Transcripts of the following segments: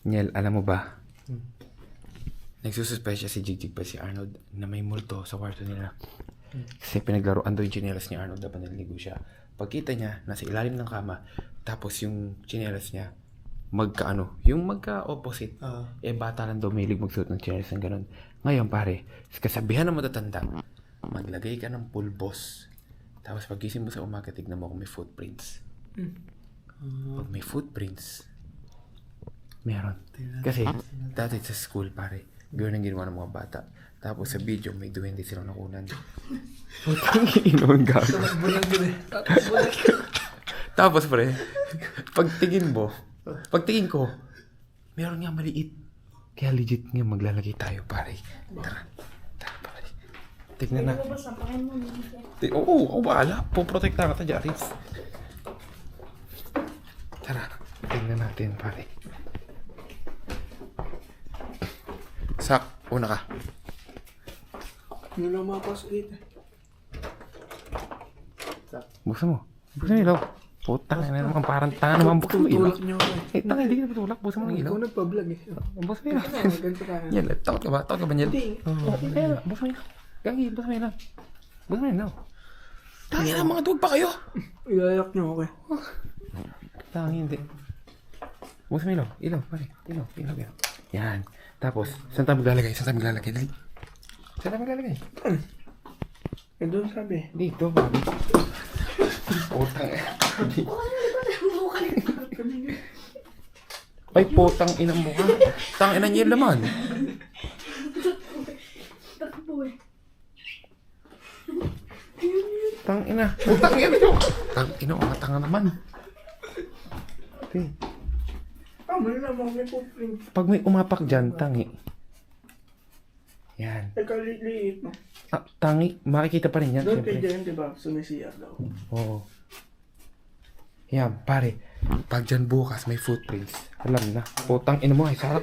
Niel, alam mo ba? Nagsususpecha si Jigjig pa si Arnold na may multo sa kwarto nila. Kasi pinaglaruan daw yung tsinelas ni Arnold dapat naliligo siya. Pagkita niya, nasa ilalim ng kama, tapos yung tsinelas niya, yung magka-opposite. Bata lang daw mahilig magsuot ng tsinelas ng ganun. Ngayon pare, kasabihan ng matatanda, maglagay ka ng pulbos. Tapos pagising mo sa umaga, tignan mo kung may footprints. Pag may footprints, meron. Kasi, dati sa school, pare, gano'n ang ginawa ng mga bata. Tapos sa video, may duwende silang nakunan. Putang inon gago. Tapos, pre, pagtingin ko, meron nga maliit. Kaya legit nga maglalagay tayo, pare. Tara, pare. Tignan na. Oo, bahala. Puprotekta ka ta, Jarif. Tara, tignan natin, pare. Sak, una ka. Hindi lang makapasok dito. Buksan mo yung ilaw. Putang na naman, parang tanga naman. Buksan mo ilaw. Tulak niyo ako eh. Tanga, hindi ka patulak. Buksan mo ng ilaw. Ikaw nagpa-vlog eh. Buksan mo ilaw. Ganito ka. Yan, takot ka ba? Takot ka ba, Niel? Hindi. Buksan mo ilaw. Gagi, buksan mo ilaw. Buksan mo ilaw. Tangi na, mga duwag pa kayo. Ilayak niyo ako eh. Tangi, hindi. Buksan mo ilaw. Ilaw, pare. Ilaw. Yan. Tapos, saan tayo maglalagay? Dali. Saan tayo maglalagay? Eh doon sabi. Dito, babi. Putang eh. Ay, putang inang mukha. Tang ina niya laman. Tang ina. Putang ina nyo. Tang ina, mga tanga naman. Okay. May naman may footprint. Pag may umapak dyan, tangi. Yan. Teka, liit no? Tangi, makikita pa rin yan. Doon kay Siyempre. Jen, diba? Sumisiyar daw. Oo. Yan, pare. Pag dyan bukas may footprints. Alam na. Putang ina mo, ay sarap.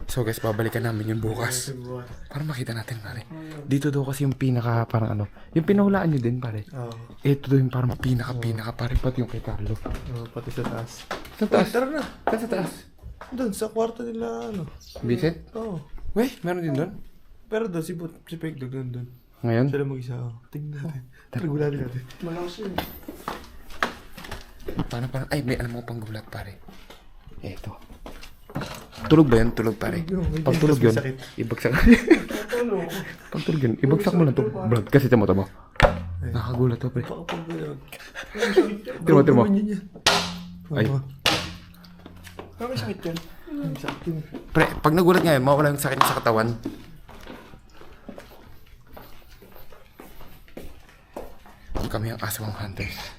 So guys, babalikan namin yun bukas. Para makita natin, pare. Dito daw kasi yung pinaka, parang ano. Yung pinahulaan nyo din, pare. Ito daw yung parang pinaka, pare. Pati yung kay Carlo. Pati sa taas. Sa taas? Tara na. Saan sa taas? Doon, sa kwarto nila ano. Visit? Oo. Weh, meron din doon? Pero doon, si Pegdog doon. Ngayon? Sila mag-isa ako. Tingnan natin. Regular natin. Malakas yun. Paano? Ay, may alam mo pang gulat, pare. Eto. Tulog ba yan? Tulog, pare. Pag tulog yun, ibagsak. Pag tulog yun, ibagsak mo lang to. Brad, kasi tamo. Nakagulat to, pre. Timo. Ay. Kami sakit yan. Sakit yun. Pre, pag nagulat nga yun, mawala yung sakit sa katawan. Kami ang aswang hunters.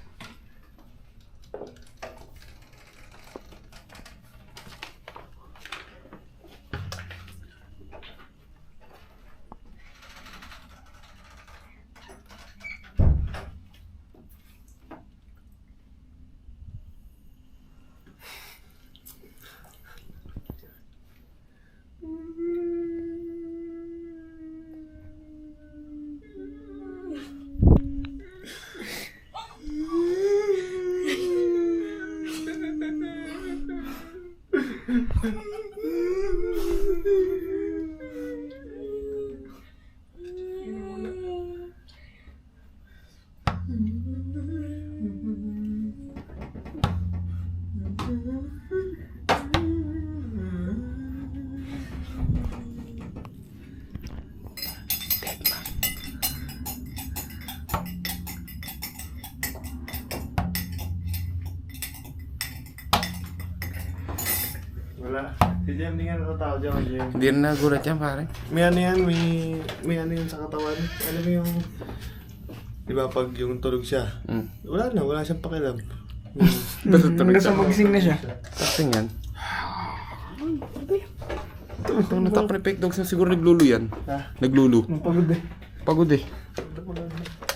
Wala. Si Jem, hindi nga natatao dyan. Jem. Hindi na nagulat yan, pare. May ano yan, may ano yan sa katawan. Alam mo yung, di ba pag yung tulog siya, wala siyang pakialam. Basta magising na siya. Tasing yan. Ito, natak ni Fake Dogs na siguro naglulu yan. Naglulu. Pagod eh. Pagod eh.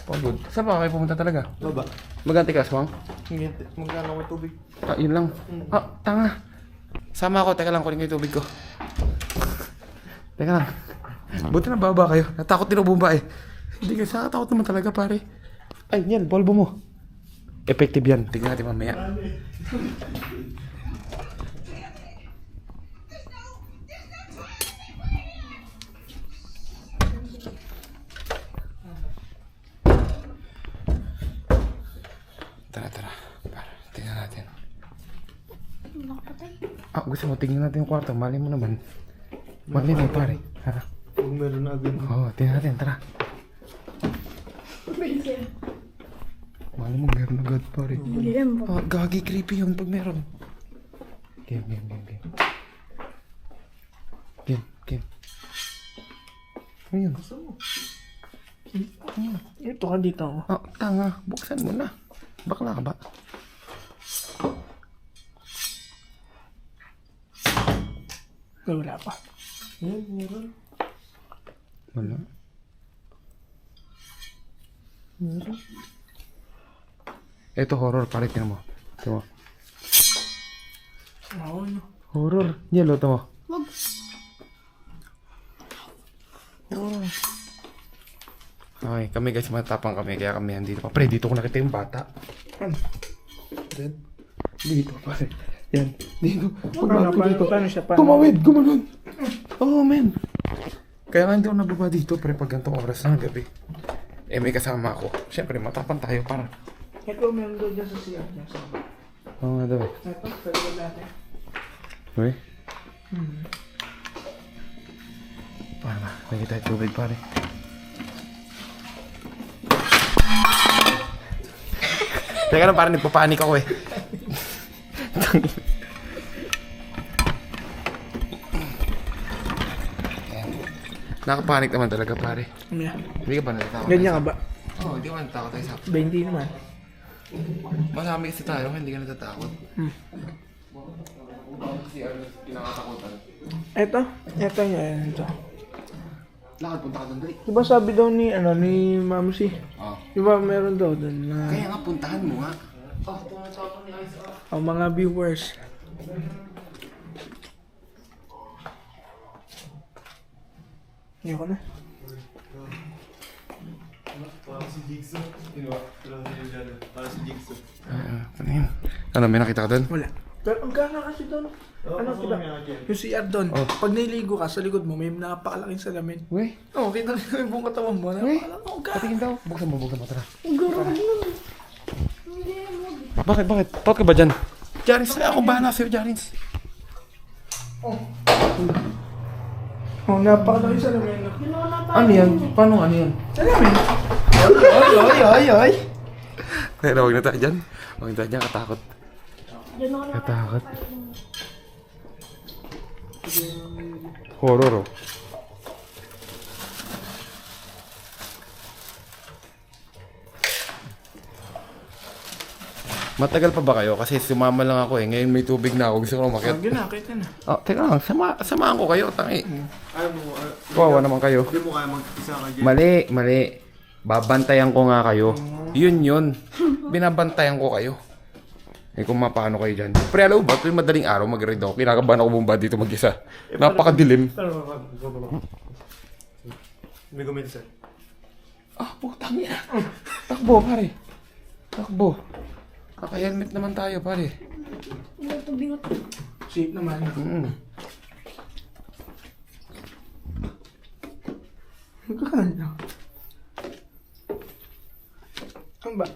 Pagod. Saan ba kayo pumunta talaga? Baba. Maganti ka, Aswang? Hindi. Magkano may tubig. Yun lang. Tanga. Sama ako. Teka lang, kunin ko yung tubig ko. Teka lang. Buti na baba kayo. Natakot din ang bumba eh. Hindi kasi nakatakot naman talaga, pare. Ay, yan. Polvo mo. Effective yan. Tingnan natin mamaya. Ah, gusto mo, tingnan natin yung kwarto. Mali mo naman. Mali mo, pare. Tara. Kung meron na agad. Oo, tingnan natin. Tara. Mali mo, meron agad, pare. Ah, gagi, creepy yun pag meron. Game. Game. Ano yun? Ito ka dito. Ah, tanga. Buksan mo na. Bakla ka ba? Wala pa. Wala. Ito horror, pare. Tingnan mo. Tingnan mo. Oo, no. Horror. Yellow, ito mo. Wag. Okay, kami guys, matapang kami. Kaya kami andito pa. Pre, dito ko nakita yung bata. Dito, pare. Yan. Dito. Paano siya? Tumawid, gumanon. Oh, man. Kaya nga hindi ako nababa dito, pre, pag ganitong oras na gabi. Eh, may kasama ako. Siyempre, matapang tayo para. Ito, meron doon dyan sa siya. Oo nga daw eh. Ito, pwede natin. Uy. Para ba? Nakita yung tubig, pare. Teka lang, parang nagpapanik ako eh. Nakapanik naman talaga, pare. Hindi ka ba natatakot? Ganyan ka ba? Oo, hindi ka natatakot tayo sa... 20 naman. Masami kasi tayo, hindi ka natatakot. Kasi ano, kinakatakutan. Ito niya, ito. Lakad, punta ka doon, dali. Diba sabi daw ni Ma'am si, Oo. diba meron daw doon na Kaya nga, puntahan mo nga. ang mga viewers. Ayoko na. Parang si Jigsaw. Parang si Jigsaw. Ano yun? Ano, may nakita ka doon? Wala. Pero ang gana kasi doon. Ano diba? Yung CR doon. Pag niligo ka sa likod mo, may napakalaking salamin. Uy, Oo, kita mo yung buong katawan mo. Napakalaking. Ang gana. patingin daw. Buksan mo, tara. Ang gana. Bakit? Tot ka ba dyan? Jarins, ako bahala sa'yo, Jarins. Oh, napakalaking salamin. Ano yan? Paano ano yan? Salamin. Ay. Kaya huwag na tayo dyan. Huwag na tayo dyan, katakot. Katakot. Horror, oh. Matagal pa ba kayo? Kasi sumama lang ako eh. Ngayon may tubig na ako. Gusto ko umakyat. Yun na, kita na. Oh, teka lang. Samahan ko kayo. Tangi. Ayaw mo, Kawawa naman kayo. hindi mo kaya mag-isa ka dyan. Mali. Babantayan ko nga kayo. Yun. Binabantayan ko kayo. Eh kung paano kayo dyan. Pre, alam mo ba? Tuwing madaling araw mag-read ako. Kinakabahan ako bumaba dito mag-isa. Napakadilim. May gumita sir. Ah, putang ina. Takbo, pare. Takbo. Naka-helmet naman tayo, pare. Safe naman. Magkakala. Ano ba?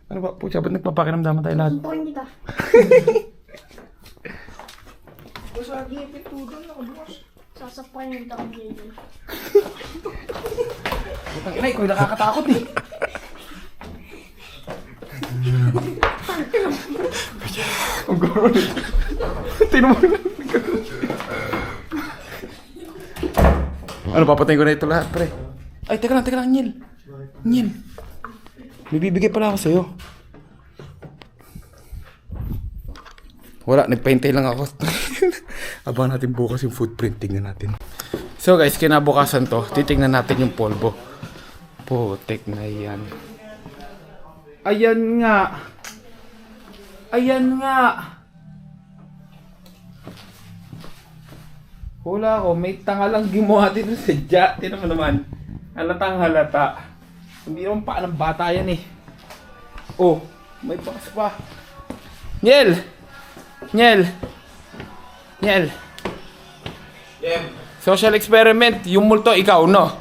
Ano ba? Pucha, ba't nagpapakiramdaman tayo lahat? Suntukin kita. Basta gipit tudon ako bukas. Sasapakin kita kung dito. Putang ina, ikaw nakakatakot eh. Ang gano'n. Tingnan mo lang. Ano, papatayin ko na ito lahat, pre. Ay, teka lang, Nyel. May bibigay pala ako sa'yo. Wala, nagpaintay lang ako. Abangan natin bukas yung footprint, tingnan natin. So guys, kinabukasan to, titingnan natin yung polvo. Putik na yan. Ayan nga. Hula ko, may tanga lang gumawa dito sa dya. Tinan mo naman. Halata. Hindi naman pa ng bata yan eh. Oh, may box pa. Nyel! Social experiment. Yung multo, ikaw, no?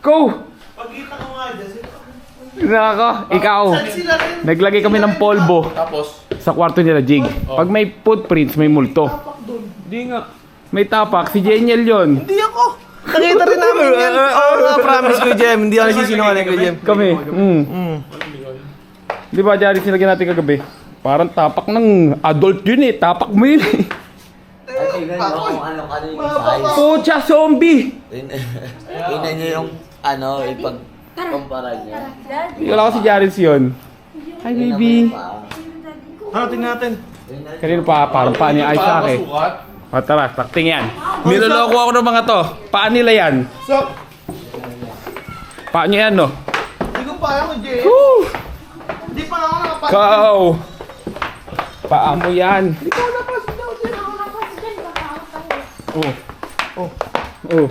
Go! Pagkita ko nga dyan, Nako, ikaw. Naglagay kami ng polvo tapos, Sa kwarto nila, Jig. Pag may footprints, may multo. Hindi nga. May tapak. Si Jeniel yun. Hindi ako. Nakita rin namin yan. Oo nga, promise ko, Jem. Hindi ako nagsisinungaling ko, Jem. Kami. Di ba, Jari, sinagyan natin kagabi? Parang tapak ng adult yun eh. Tapak mo yun eh. Tingnan nyo kung ano yung size. Pucha, zombie! Tingnan nyo yung ipag-compara nyo. Wala ko si Jaris yun. Hi, baby. Ano, tingnan natin. Kanino pa, parang paa ni Isaac eh. O tara, takting yan. Niloloko ako ng mga to. Paa nila yan. So, Paa nyo yan, no? hindi ko pa ako, Jem. Woo! Hindi pa ako nakapasok. Go! Paa mo yan. Hindi ko nakapasok daw, Jem. Ako na kasi dyan, baka ako tayo. Oh. Oh. Oh.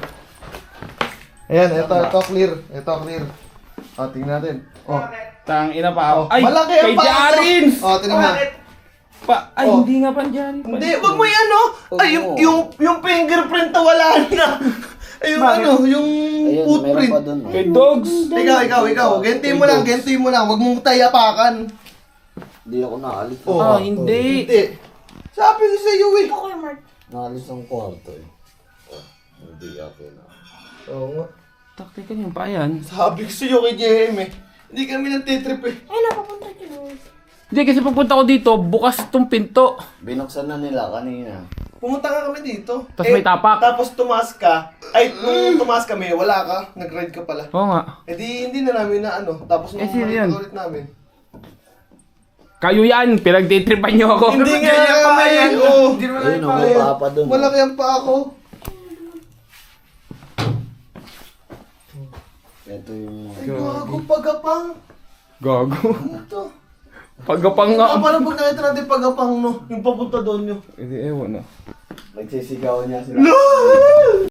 Ayan, ito clear. Ito clear. O, tingnan natin. Oh. Tang ina pa. Ay, Malaki kay ang paa ko. Jarins! Oh, tingnan mo. Ay, Oh. hindi nga pa Jarins. Hindi, wag mo yan, no? Ay, yung fingerprint na wala na. Ay, yung Bakit? yung Ayun, meron footprint. pa dun. Kay Dogs. Ikaw. Genti mo lang. Wag mong tayapakan. Hindi ako naalis. Oh. Ah, hindi. Hindi. Sabi ko sa iyo, eh. Ito ko yung Mark. Naalis ang kwarto eh. Hindi ako na. Oo nga. Taktikan yung paa yan. Sabi ko sa iyo kay JM, eh. Hindi kami nagtitrip, eh. Ay, napapunta dyan. Hindi, kasi pagpunta ko dito, bukas tong pinto. Binuksan na nila kanina. Pumunta ka kami dito. Tas may tapak. Tapos tumaas ka. Ay, nung tumaas kami, wala ka. Nag-ride ka pala. Oo nga. Eh di, hindi na namin na ano. Tapos nung sino yan? ulit namin. Kayo yan, pinagtitripan nyo ako. Hindi nga yan. Oh. Ayun, may papa dun. Malaki ang pa ako. Ito yung... Ay, gago, pagapang. Gago. Ano to? Pagkapang nga. Parang pag nakita natin pagapang, no? Yung papunta doon, yun. Hindi, ewan na. Nagsisigawan niya sila.